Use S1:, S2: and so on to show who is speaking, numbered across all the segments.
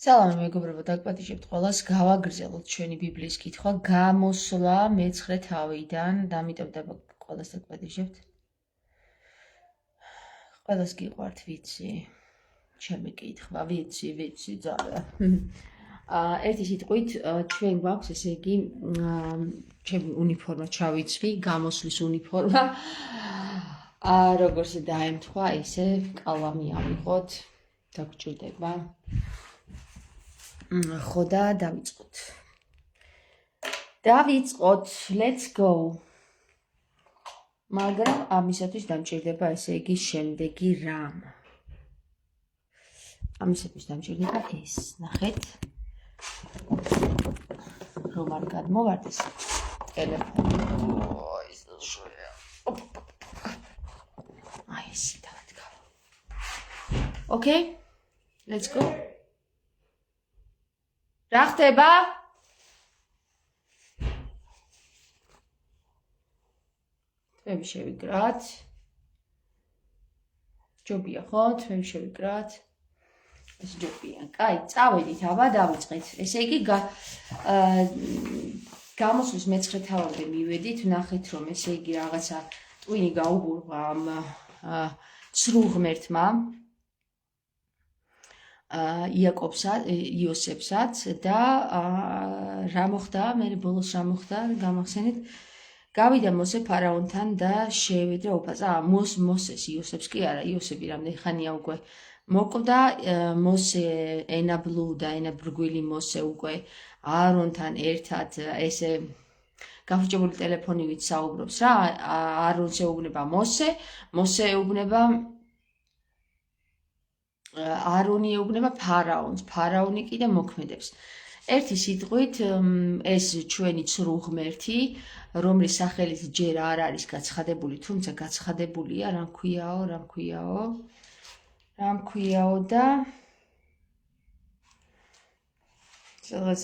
S1: სალამი მეგობრებო, დაგპატიჟებთ ყველას, გავაგრძელოთ ჩვენი ბიბლიის კითხვა, გამოსვლა მე-9 თავიდან, და ამიტომ ყველას დაგპატიჟებთ. ყველას გიყვართ, ვიცი, ჩემი კითხვა, ვიცი, ძალიან. ერთი სიტყვით, ჩვენ გვაქვს, ესე იგი, ჩემი უნიფორმა ჩავიცვი, გამოსვლის უნიფორმა. როგორც დაემთხვა, ესე კალამი ავიღოთ, დაგჭირდება. ხო და დავიწყოთ. Let's go. მაგრამ ამისათვის დამჭირდება ესე იგი შემდეგი რამ. ამისათვის დამჭირდება ეს. ნახეთ. რომ არ გადმოვარდეს ტელეფონი. აი ესე დავადგა. Okay? Let's go. რა ხდება? თვეები შევიკრათ. ჯობია ხო? თვეები შევიკრათ. ეს ჯობია. კაი, წავედით, აბა დავიწყეთ. ესე იგი გამოსვლის მე-9 თავამდე მივედით, ნახეთ რომ ესე იგი რაღაცა ტვინი გაუგურღა ამ ცრუ ღმერთმა. იოსებსაც და რა მოხდა, მე ბოლოს რა მოხდა, გამახსენეთ. გავიდა მოსე ფარაონთან და შეევედრა უფალს. მოსეს იოსებს კი არა, იოსები რამდენი ხანია უკვე მოკვდა, მოსე ენაბლუდა, ენაბრგვილი მოსე უკვე აარონთან ერთად ესე გაფუჭებული ტელეფონივით საუბრობს რა, აარონს ეუბნება მოსე ეუბნება აარონი ეუბნება ფარაონს, ფარაონი კიდე მოქმედებს. ერთი სიტყვით ეს ჩვენი ცრუ ღმერთი, რომლის სახელით ჯერ არ არის გაცხადებული, თუმცა გაცხადებულია, რა მქვიაო და სადღაც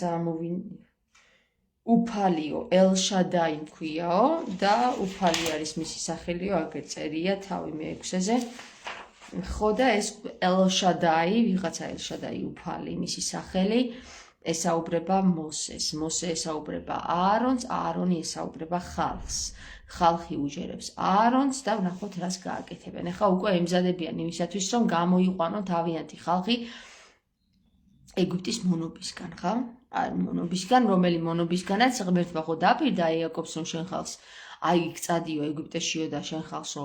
S1: უფალიო, ელშადაი მქვიაო და უფალი არის მისი სახელიო, აგერ წერია თავი მე-6-ზე. ხო და ეს ელშადაი, ვიღაცა ელშადაი უფალი, მისი სახელი ესაუბრება მოსეს, მოსე ესაუბრება აარონს, აარონი ესაუბრება ხალხს. ხალხი უჯერებს აარონს და ვნახოთ რას გააკეთებენ. ახლა უკვე ემზადებიან იმისათვის, რომ გამოიყვანონ თავიანთი ხალხი ეგვიპტის მონობისგან, ხო? მონობისგან, რომელი მონობისგანაც ღმერთმა ხო დაპირდა იაკობს, რომ შენ ხალხს წადიო ეგვიპტეშიო და შენ ხალხსო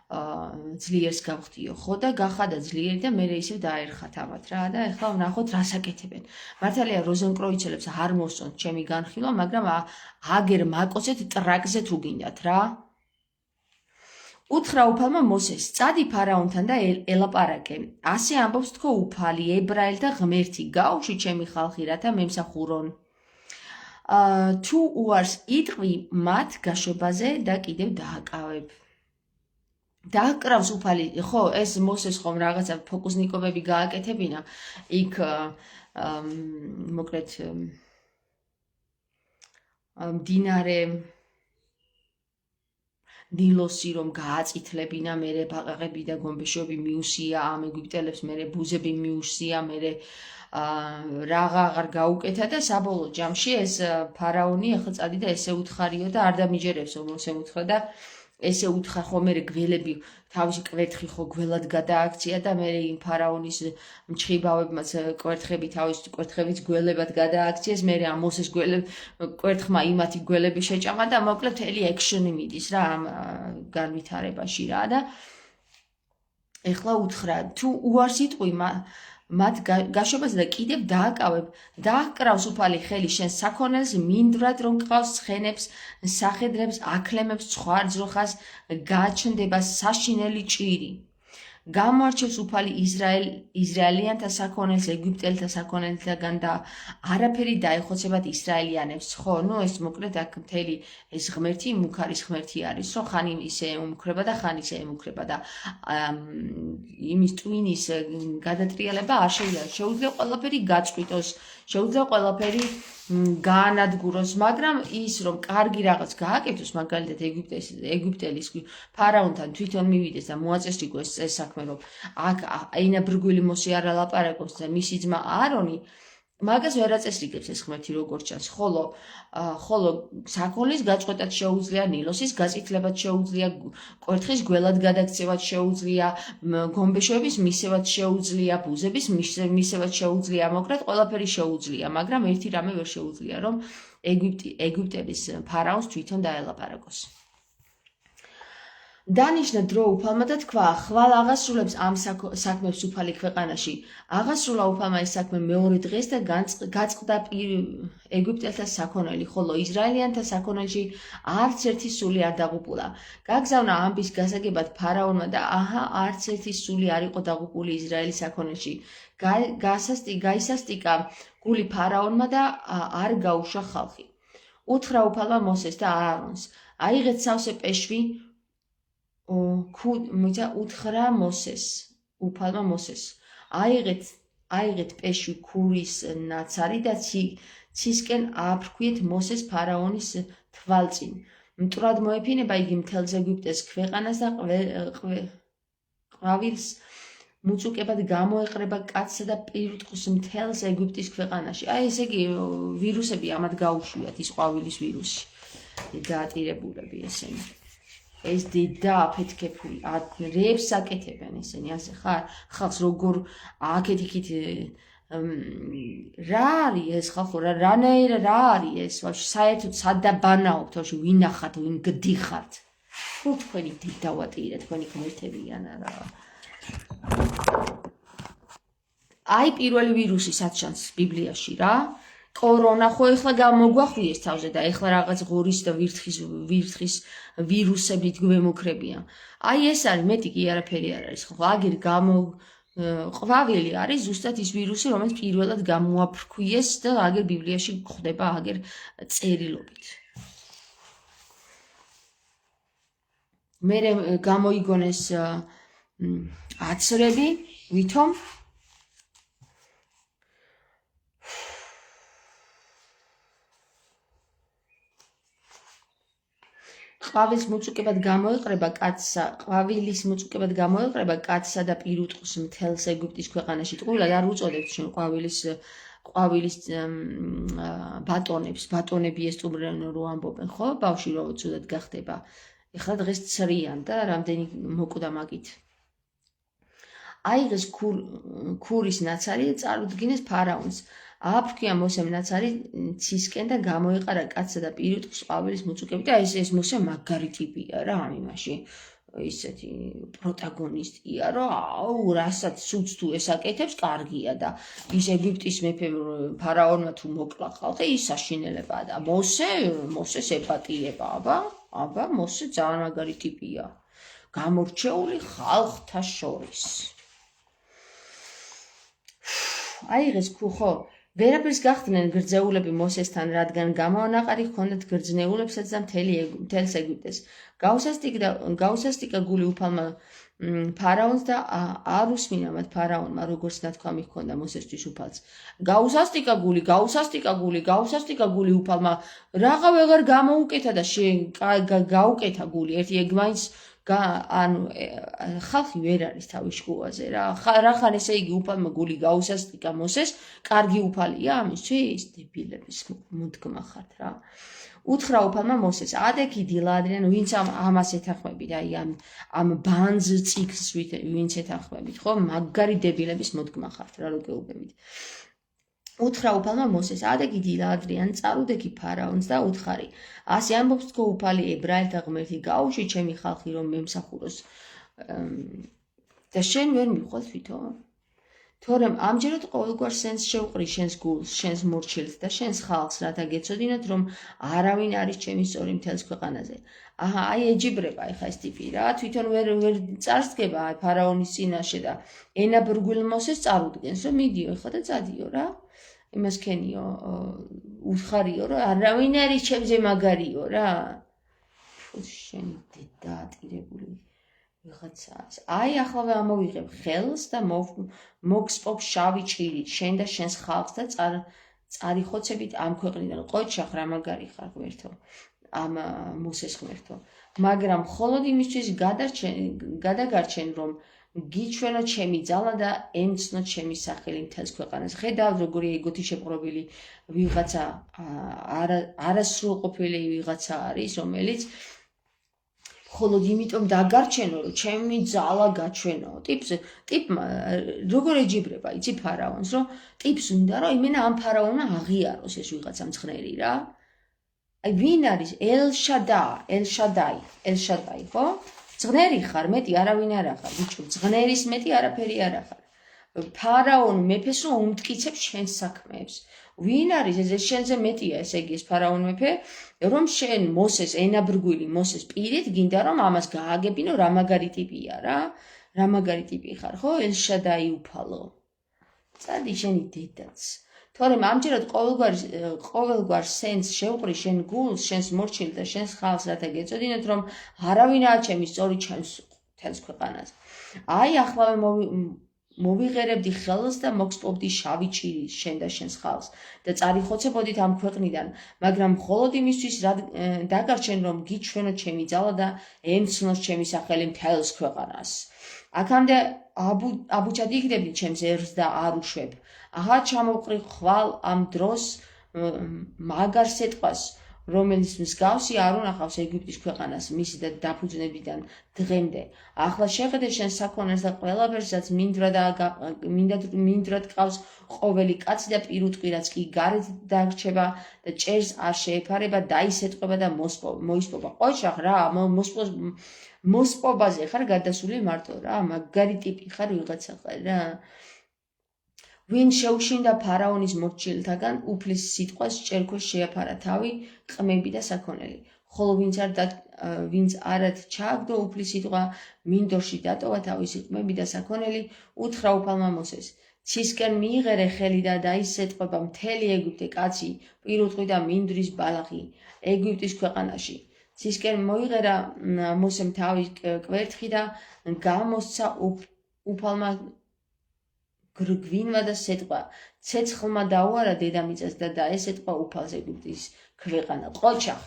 S1: ძლიერს გავხდიო, ხო და გახადა ძლიერი და მე ისევ დაერხათ ამათ რა და ახლა ვნახოთ რას აკეთებენ. მართალია როზენკროიცელებს არ მოსწონთ ჩემი განხილვა, მაგრამ აგერ მაკოცეთ ტრაკზე თუ გინდათ რა. უთხრა უფალმა მოსეს, წადი ფარაონთან და ელაპარაკე. ასე ამბობს თქო უფალი, ებრაელთა ღმერთი, გაუში ჩემი ხალხი, რათა მემსახურონ. თუ უარს იტყვი მათ გაშვებაზე და კიდევ დააკავებ. დააკრავს უფალი, ხო, ეს მოსეს ხომ რაღაცა ფოკუსნიკობები გააკეთებინა, იქ მოკლედ მდინარე ნილოსი რომ გააწითლებინა, მერე ბაყაყები და გომბეშოები მიუსია ამ ეგვიპტელებს, მერე ბუზები მიუსია, მერე რაღა აღარ გაუკეთა და საბოლოო ჯამში ეს ფარაონი ახლა წადი და ესე უთხარიო და არ დამიჯერებს მოსე უთხრა და ესე უთხრა ხო მერე გველები თავისი კვერთხი ხო გველად გადააქცია და მერე იმ ფარაონის მჩხიბავებმაც კვერთხები თავისი კვერთხებიც გველებად გადააქციეს, მერე ამ მოსეს კვერთხმა იმათი გველები შეჭამა და მოკლედ მთელი ექშენი მიდის რა ამ განვითარებაში რა და ეხლა უთხრა თუ უარს იტყვი მათ გაშვებას და კიდევ დააკავებ, დააკრავს უფალი ხელი შენ საქონელს, მინდვრად რომ ყავს ცხენებს, სახედრებს, აქლემებს, სხვა ძროხას, გაჩნდება საშინელი ჭირი. გამოარჩევს უფალი ისრაელიანთა საქონელს, ეგვიპტელთა საქონელთაგან და არაფერი დაეხოცებათ ისრაელიანებს. ხო, ეს მოკლედ აქ მთელი ეს ღმერთი, მუქარის ღმერთი არის, რომ ხან ისე ემუქრება და ხან ისე ემუქრება და იმის ტვინის გადატრიალება არ შეიძლება. შეუძლია ყველაფერი გაწყვიტოს, შეუძლია ყველაფერი გაანადგუროს, მაგრამ ის რომ კარგი რაღაც გააკეთოს, მაგალითად ეგვიპტელის ფარაონთან თვითონ მივიდეს და მოაწესრიგოს ეს საქმე, რომ აქ ენაბრგვილი მოსი არ ალაპარაკობს და მისი ძმა არონი მაგას ვერ აწესრიგებს ეს ღმერთი როგორც ჩანს, ხოლო საქონლის გაწყვეტად შეუძლია, ნილოსის გაწითლებად შეუძლია, კვერთხის გველად გადაქცევად შეუძლია, გომბეშოების მისევად შეუძლია, ბუზების მისევად შეუძლია, მოკლედ ყველაფერი შეუძლია, მაგრამ ერთი რამე ვერ შეუძლია, რომ ეგვიპტების ფარაონს თვითონ დაელაპარაკოს. დანიშნა დრო უფალმა და თქვა, ხვალ აღასრულებს ამ საქმებს უფალი ქვეყანაში. აღასრულა უფალმა ეს საქმე მეორე დღეს და გაწყდა ეგვიპტელთა საქონელი, ხოლო ისრაელიანთა საქონელში არც ერთი სული არ დაღუპულა. გაგზავნა ამბის გასაგებად ფარაონმა და აჰა, არც ერთი სული არ იყო დაღუპული ისრაელის საქონელში. გაისასტიკა გული ფარაონმა და არ გაუშვა ხალხი. უთხრა უფალმა მოსეს და აარონს, აიღეთ სავსე პეშვი უთხრა მოსეს, უფალმა მოსეს, აიღეთ პეშვი ქურის ნაცარი და ცისკენ ააფრქვიეთ მოსეს ფარაონის თვალწინ. მტრად მოეფინება იგი მთელს ეგვიპტეს ქვეყანას და ყვავილს მუწუკებად გამოეყრება კაცსა და პირუტყვის მთელს ეგვიპტის ქვეყანაში. აი ესე იგი ვირუსები ამათ გაუშვიათ, ის ყვავილის ვირუსი. დაატირებულები ესენი. ეს დედა აფეთქებული, რებს აკეთებენ ესენი, ასე ხარ? ხალხს როგორ აქეთ-იქით რა არის ეს ხალხო, რანაირად რა არის ეს? ვაფშე საერთოდ სად დაბანაობთ, ვაფშე ვინ ახართ, ვინ გდიხართ? ხო თქვენი დედა ვატირე, თქვენი ღმერთებიან არა. აი პირველი ვირუსი საჩანს ბიბლიაში რა. კორონა ხო ეხლა გამოგვახვიეს თავზე და ეხლა რაღაც ღორის და ვირთხის ვირუსებით გვემუქრებიან. აი ეს არის, მეტი კი არაფერი არ არის. ხო აგერ ყვავილი არის ზუსტად ის ვირუსი, რომელიც პირველად გამოაფრქვიეს და აგერ ბიბლიაში გვხვდება აგერ წერილობით. მერე გამოიგონეს აცრები, ვითომ ყვავილის მოწუკებად გამოეყრება კაცსა და პირუტყვის მთელს ეგვიპტის ქვეყანაში. ტყუილად არ უწოდებთ შენ ყვავილის ბატონებს, ბატონები ესტუმრენ რო ამბობენ, ხო? ბავში რო ცუდად გახდება. ეხლა დღეს ცრიან და რამდენი მოკვდა მაგით. აიღეს ქურის ნაცარი და წარუდგინეს ფარაონს. ააფრქვია მოსემ ნაცარი ცისკენ და გამოეყარა კაცსა და პირუტყვის ყვავილის მოწუკებით. და ეს მოსე მაგარი ტიპია რა ამ იმაში. ისეთი პროტაგონისტია, რომ აუ, რასაც სულს თუ ესაკეთებს, კარგია და ის ეგვიპტის მეფე ფარაონმა თუ მოკლა ხალხი, ის საშინელებაა და მოსეს ეპატიება, აბა, მოსე ძალიან მაგარი ტიპია. გამორჩეული ხალხთა შორის. აიღეს ხო? ვერაფერს გახდნენ გრძეულები მოსესთან, რადგან გამაონაყარი ჰქონდათ გრძნეულებსაც და მთელს ეგვიპტეს. გაუსასტიკა გული უფალმა ფარაონს და არ უსმინა მათ ფარაონმა, როგორც ნათქვამი ჰქონდა მოსესთვის უფალს. გაუსასტიკა გული უფალმა, რაღა ვეღარ გამოუკეთა და გაუკეთა გული, ერთი ეგ მაინც ანუ ხალხი ვერ არის თავის შუაზე რა. რახან ესე იგი უფალმა გული გაუსასტიკა მოსეს, კარგი უფალია ამისთვის? დებილების მოდგმა ხართ რა. უთხრა უფალმა მოსეს, ადექი დილადრიან, ვინც ამას ეთანხმებით, აი ამ ბანძ წიგს ვინც ეთანხმებით, ხო? მაგარი დებილების მოდგმა ხართ რა, რო გეუბნებით. უთხრა უფალმა მოსეს, ადექი დილადრიან, წარუდექი ფარაონს და უთხარი. ასე ამბობს თქო უფალი ებრაელთა ღმერთი, გაუში ჩემი ხალხი რომ მემსახუროს და შენ ვერ მიხვალ თვითონ. თორემ ამჯერად ყოველგვარ სენს შევყრი შენს გულს, შენს მორჩილს და შენს ხალხს, რათა გეცოდინოთ, რომ არავინ არის ჩემი სწორი მთელს ქვეყანაზე. აჰა, აი ეჯიბრება ეხა ეს ტიპი რა, თვითონ ვერ წარსდგება აი ფარაონის წინაშე და ენაბრგვილ მოსეს წარუდგენს, რომ მიდიო ეხა და წადიო რა. იმას ქენიო, უთხარიო, რომ არავინ არის ჩემზე მაგარიო რა. შენი დედა ატირებული ვიღაცას. აი ახლავე ამოვიღებ ხელს და მოგსპობ შავი ჭირით შენ და შენს ხალხს და წარიხოცებით ამ ქვეყნიდან ყოჩახ რა მაგარი ხარ ღმერთო ამ მოსეს ღმერთო მაგრამ მხოლოდ იმისთვის გადაგარჩენ რომ გიჩვენო ჩემი ძალა და ემცნო ჩემი სახელი მთელს ქვეყანას ხედავთ როგორი ეგოთი შეპყრობილი ვიღაცა არასრულყოფილი ვიღაცა არის რომელიც მხოლოდ იმიტომ დაგარჩენო რომ ჩემი ძალა გაჩვენო ტიპმა როგორ ეჯიბრება იცი ფარაონს რომ ტიპს უნდა რომ იმენა ამ ფარაონმა აღიაროს ეს ვიღაცა მცხნერი რა აი ვინ არის ელშადაი ხო ზღნერი ხარ მეტი არავინ არ ახარ ბიჭო ზღნერის მეტი არაფერი არ ახარ ფარაონ მეფეს რომ უმტკიცებს შენს საქმეებს ვინ არის ეს შენზე მეტია ესე იგი ეს ფარაონ მეფე რომ შენ მოსეს ენაბრგვილი მოსეს პირით გინდა რომ ამას გააგებინო რა მაგარი ტიპია რა მაგარი ტიპი ხარ ხო ელშადაი უფალო წადი შენი დედაც თორემ ამჯერად ყოველგვარ სენს შევყრი შენ გულს შენს მორჩილ და შენს ხალხს რათა გეწოდინოთ რომ არავინაა ჩემი სწორი ჩემს თელს ქვეყანას აი ახლავე მოვიღერებდი ხელს და მოგსპობდი შავი ჭირი შენ და შენს ხალხს და წარიხოცებოდით ამ ქვეყნიდან მაგრამ მხოლოდ იმისთვის დაგარჩენ რომ გიჩვენო ჩემი ძალა და ემცნოს ჩემი სახელი მთელს ქვეყანას აქამდე აბუჩად იგდებდი ჩემს ერს და არ უშვებ აჰა ჩამოვყრი ხვალ ამ დროს მაგარ სიტყვას რომელიც მსგავსი არ უნახავს ეგვიპტის ქვეყანას მისი და დაფუძნებიდან დღემდე ახლა შეხედე შენ საქონელს და ყველაფერსაც მინდრად ყავს ყოველი კაცი და პირუტყვი კი გარეთ დაგრჩება და ჭერს არ შეეფარება დაისეტყვება და მოისპობა ყოჩახ რა მოსპობაზე ხარ გადასული მარტო რა მაგარი ტიპი ხარ ვიღაცა ხარ რა ვინ შეუშინდა ფარაონის მორჩილთაგან უფლის სიტყვას ჭერქვეშ შეაფარა თავი ყმები და საქონელი ხოლო ვინც არად ჩააგდო უფლის სიტყვა მინდორში დატოვა თავისი ყმები და საქონელი უთხრა უფალმა მოსეს ცისკენ მიიღერე ხელი და დაისეტყვება მთელი ეგვიპტე კაცი პირუტყვი და მინდვრის ბალახი ეგვიპტის ქვეყანაში ცისკენ მოიღერა მოსემ თავის კვერთხი და გამოსცა უფალმა გრგვინვა და სეტყვა ცეცხლმა დაუარა დედამიწას და დაესეტყვა უფალს ეგვიპტის ქვეყანა ყოჩახ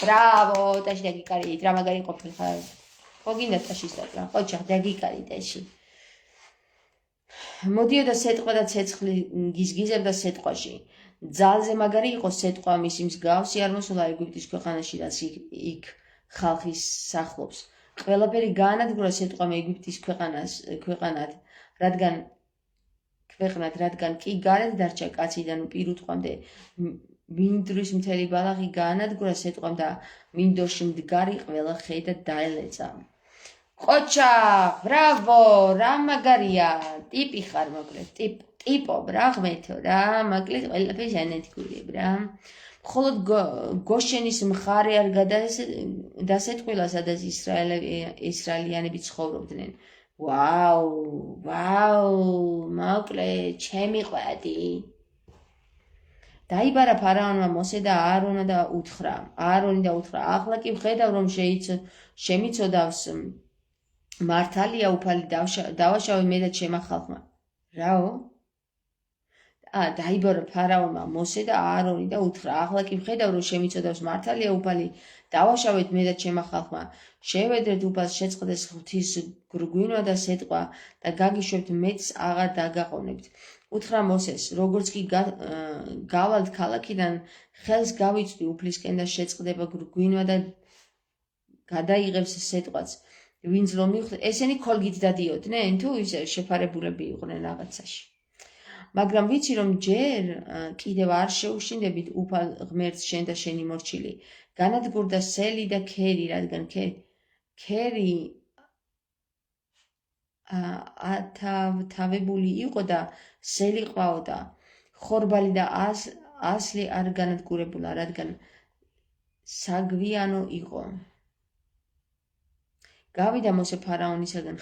S1: ბრავო ტაში დაგიკარით რა მაგარი ყოფილიყარ ხო გინდა ტაშის დაკრა ყოჩახ დაგიკარით ტაში მოდიოდა სეტყვა და ცეცხლი გიზგიზებდა სეტყვაში ძალზე მაგარი იყო სეტყვა მისი მსგავსი არ მოსულა ეგვიპტის ქვეყანაში რაც იქ ხალხის სახლობს ყველაფერი გაანადგურა სეტყვამ ეგვიპტის ქვეყანად რადგან კი გარეთ დარჩა კაციდან პირუტყვამდე მინდვრის მთელი ბალახი გაანადგურა სეტყვამ და მინდორში მდგარი ყველა ხე და დაელეწა ყოჩახ ბრავო რა მაგარია ტიპი ხარ მოკლედ ტიპო რა ღმერთო რა მოკლედ ყველაფერი ჟანეტიკურია რა მხოლოდ გოშენის მხარე არ დასეტყვილა სადაც ისრაელიანები ცხოვრობდნენ ვაუ მოკლედ ჩემი ყვადი დაიბარა ფარაონმა მოსე და აარონი და უთხრა ახლა კი ვხედავ რომ შემიცოდავს მართალია უფალი დავაშავე მე და ჩემმა ხალხმა რაო დაიბარა ფარაონმა მოსე და აარონი და უთხრა ახლა კი ვხედავ რომ შემიცოდავს მართალია უფალი დავაშავეთ მე და ჩემმა ხალხმა შევედრეთ უფალს შეწყდეს ღვთის გრგვინვა და სეტყვა და გაგიშვებთ მეც აღარ დაგაყოვნებთ უთხრა მოსეს როგორც კი გავალთ ქალაქიდან ხელს გავიწვი უფლისკენ და შეწყდება გრგვინვა და გადაიღებს სეტყვაც ვინც რომ მიხვდეთ ესენი ქოლგით დადიოდნენ თუ ისე შეფარებულები იყვნენ რაღაცაში მაგრამ ვიცი რომ ჯერ კიდევ არ შეუშინდებით უფალ ღმერთს შენ და შენი მორჩილი განადგურდა სელი და ქერი რადგან ქერი თავებული იყო და სელი ყავდა ხორბალი და ასლი არ განადგურებულა რადგან საგვიანო იყო გავიდა მოსე ფარაონისაგან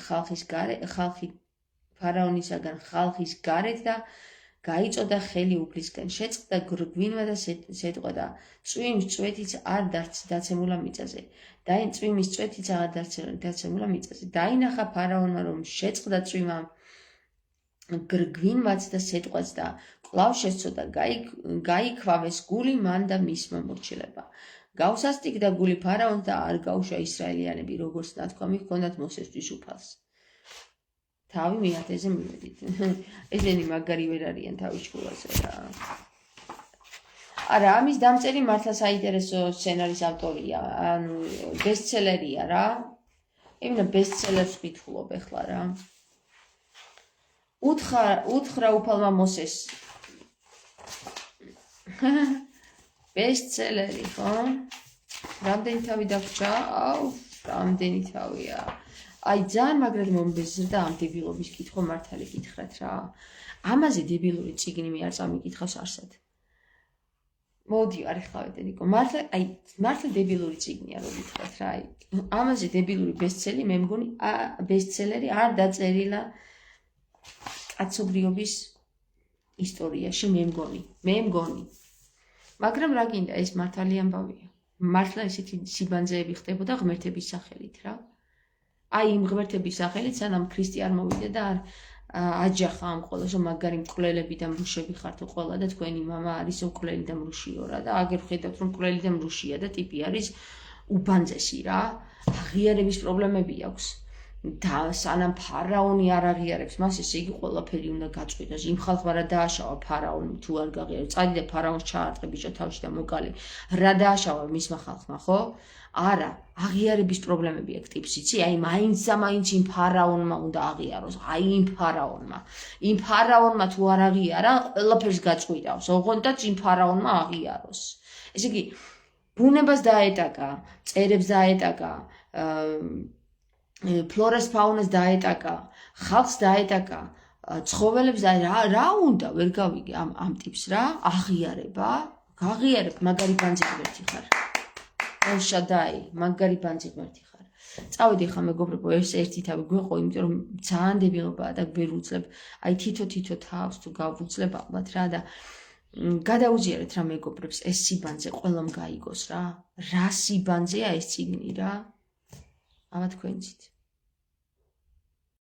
S1: ხალხის გარეთ და გაიწოდა ხელი უფლისკენ შეწყდა გრგვინვა და სეტყვა და წვიმის წვეთიც არ დაცემულა მიწაზე დაინახა ფარაონმა რომ შეწყდა წვიმა გვინმაც და სეტყვაც და კვლავ შეცოდა გაიქვავეს გული მან და მის მომორჩილება. გავსასტიკდა გული ფარაონს და არ გაუშვა ისრაელიანები, როგორც ნათქვამი ჰქონდათ მოსესთვის უფალს. თავი მიათეზე მივედით. ესენი მაგარი ვერ არიან თავის ჭკუაზე რა. არა, ამის დამწერი მართლა საინტერესო სცენარის ავტორია, ანუ ბესტსელერია რა. იმენა ბესტსელერს ვკითხულობ ახლა რა. უთხრა უფალმა მოსეს. ბესტსელერი, ხო? რამდენი თავი დაგვრჩა? აუ, რამდენი თავია. აი, ძალიან მაგრად მომბეზრდა ამ დებილობის კითხვა მართალი გითხრათ რა. ამაზე დებილური წიგნი მე არ წამიკითხავს არსად. მოდი, არ ეხავეთ ნიკო. მართლა დებილური წიგნია რო გითხრათ რა. აი, ამაზე დებილური ბესტსელი მე მგონი, ბესტსელერი არ დაწერილა კაცობრიობის ისტორიაში მე მგონი. მაგრამ რა გინდა, ეს მართალი ამბავია. მართლა ესეთი სიბანძეები ხდებოდა ღმერთების სახელით რა. აი იმ ღმერთების სახელით სანამ ქრისტე არ მოვიდა და არ აჯახა ამ ყველას, რომ მაგარი მკვლელები და მრუშები ხართ ყველა და თქვენი მამა არის მკვლელი და მრუშიო რა და აგერ ხედავთ რომ მკვლელი და მრუშია და ტიპი არის უბანძესი რა. აღიარების პრობლემები აქვს. და სანამ ფარაონი არ აღიარებს მას, ესე იგი ყველაფერი უნდა გაწყვიტოს. იმ ხალხმა რა დააშავა ფარაონი თუ არ გაღიარებს. წადი და ფარაონს ჩაარტყე ბიჭო თავში და მოკალე. რა დააშავა მისმა ხალხმა, ხო? არა, აღიარების პრობლემები აქვს ტიპს, იცი? აი, მაინც და მაინც იმ ფარაონმა უნდა აღიაროს. აი, იმ ფარაონმა თუ არ აღიარა, ყველაფერს გაწყვიტავს. ოღონდაც იმ ფარაონმა აღიაროს. ესე იგი, ბუნებას დაეტაკა, წერებს დაეტაკა, ფლორას ფაუნას დაეტაკა, ხალხს დაეტაკა, ცხოველებს რა უნდა ვერ გავიგე ამ ტიპს რა, აღიარება, გაღიარებ, მაგარი ბანძი ღმერთი ხარ. შადაი, მაგარი ბანძი ღმერთი ხარ. წავედი ხა მეგობრებო, ეს ერთი თავი გვეყო, იმიტომ რომ ძალიან დებილობაა და ვერ ვუძლებ. აი თითო თავს თუ გავუძლებ ალბათ რა და გადაუზიარეთ რა მეგობრებს, ეს სიბანძე ყველამ გაიგოს რა. რა სიბანძეა ეს წიგნი რა. ამა თქვენցით.